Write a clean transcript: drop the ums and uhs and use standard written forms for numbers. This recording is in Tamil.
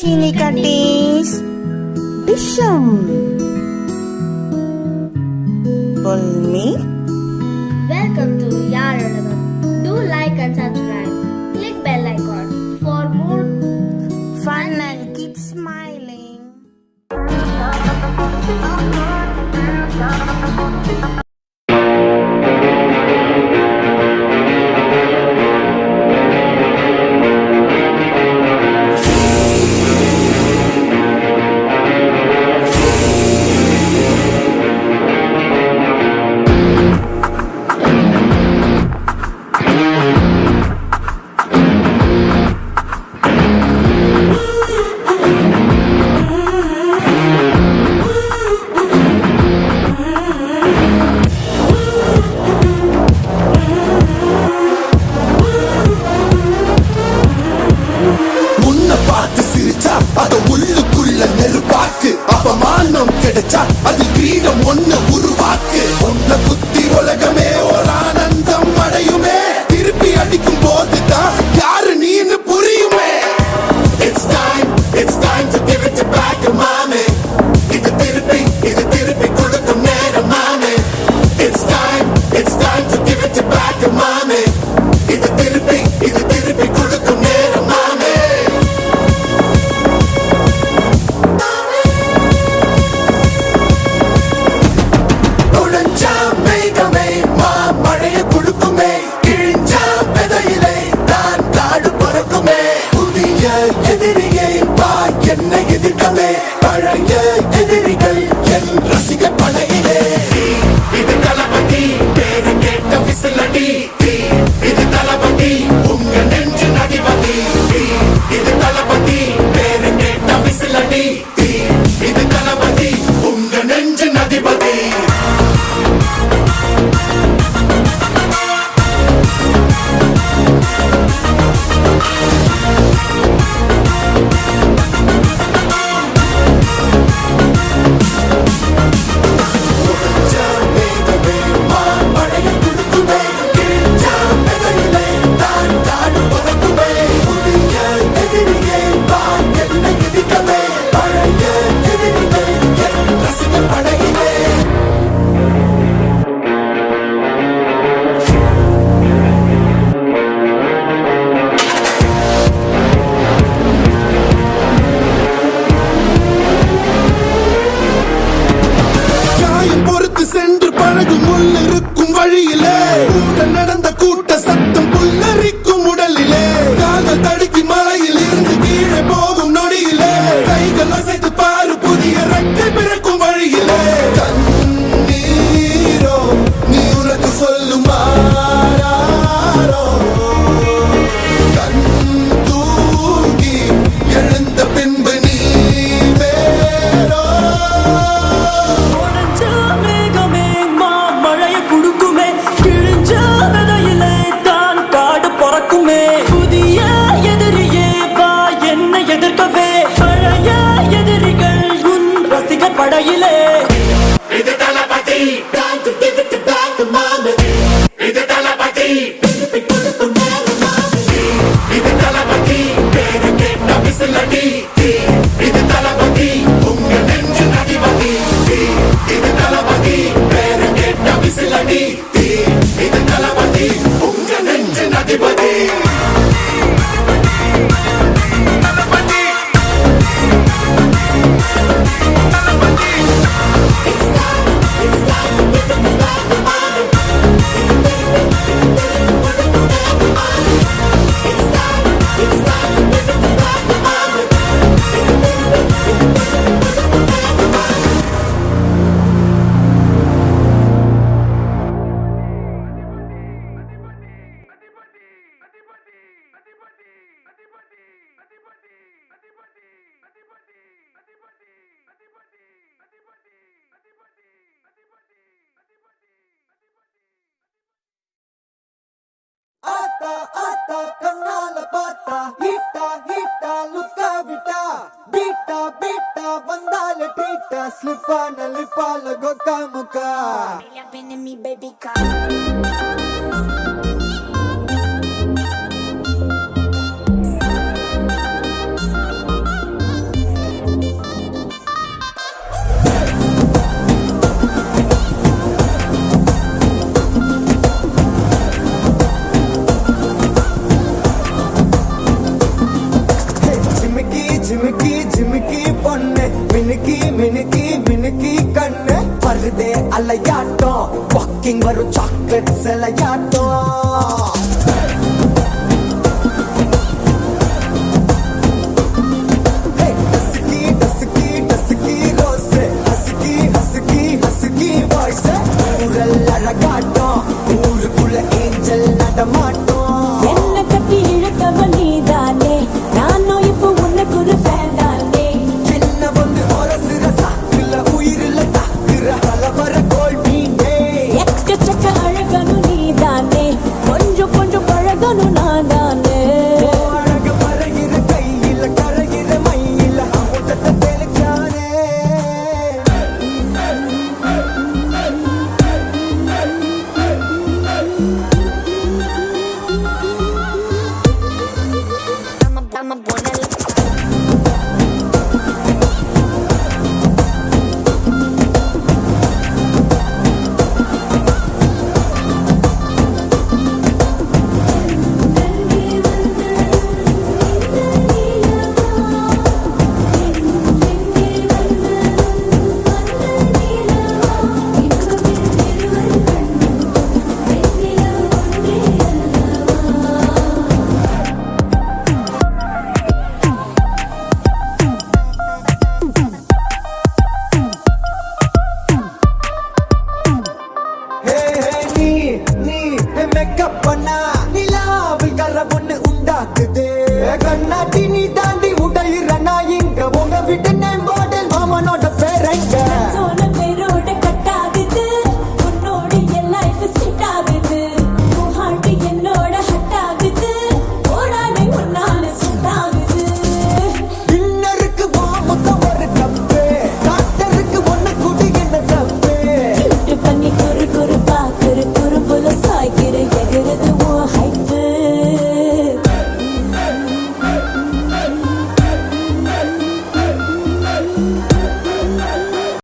Sini Katis Bisham Pulmi. Welcome to Yaar Ulagam. Do like and subscribe. Click bell icon for more Fun and keep smiling. அவமானம் கிடைச்சா அது கிரீடம் ஒண்ணு உருவாக்கு ஒன்ன புத்தி உலகமே ஒரு ஆனந்தம் அடையுமே திருப்பி அடிக்கும் போதுதான் யாரு நீன்னு புரியுமே. It's time to give it back to mommy. இது திருப்பி கொடுக்கும் நேரம் மாமே. It's time to give it back to mommy. இது திருப்பி கொடுக்கும் நேரம் மாமே. எதிரியை வா என்னை எதிர்க்கவே பழைய எதிரிகள் என் ரசிக படையிலே. இது தளபதி பேரு கேட்ட விசிலடி. இது தளபதி உங்க நெஞ்சு நடிபதி. இது தளபதி பேரு கேட்ட விசிலடி. இது தளபதி உங்க நெஞ்சு நடிபதி. சென்று பழகு முள்ளிருக்கும் வழியிலே உடன் நடந்த கூட்ட சத்தம் புல்லரிக்கும் உடலிலே காதல் தடுக்கி மலையில் இருந்து கீழே போகும் நொடியிலே கைகள் அசைத்து பாரு புதிய ரெக்கை பிறக்கும் வழியிலே. கண்ணீரோ நீ உனக்கு சொல்லும் மாறாரோ கண் தூங்கி எழுந்த பின்பு நீ வேறோ. படையிலே இது தளபதி time to give it back to mommy. இது தளபதி திருப்பி கொடுக்கும் நேரம் மாமே. இது தளபதி பேரு கேட்ட விசிலடி. இது தளபதி உங்க நெஞ்சு நடிபதி. இது தளபதி பேரு கேட்ட விசிலடி. இது தளபதி உங்க நெஞ்சு நடிபதி. ஆத்தா கண்ணால பார்த்தா ஹீட்டா லுக்கா விட்டா பீட்டா வந்தால ட்ரீட்டா ஸ்லிப்பான லிப்பால கொக்கா முக்கா. வெச்சலையாட்டம் ஊருக்குள்ள ஏஞ்சல் நடமாட்டோம் என்ன கட்டி இழுக்கவ நீதானே நானும் இப்போ உனக்கு ஒரு ஃபேன் தானே என்ன வந்து ஒரசுற சாக்குல உயிரில தாக்குற பலவர கோல் மீனே எக்கச்சக்க அழகனும் நீதானே கொஞ்சம் கொஞ்சம் பழகனும் நான் தானே அழக மறைகிற கையில கரைகிற மயில அமுதத்தை தெளிச்சானே மேக்கப் பண்ணா நிலாவில் கர ஒண்ணு உண்டாக்குது கண்ணாட்டி நீ தாண்டி உடையிற நான் இங்க உங்க விட்டு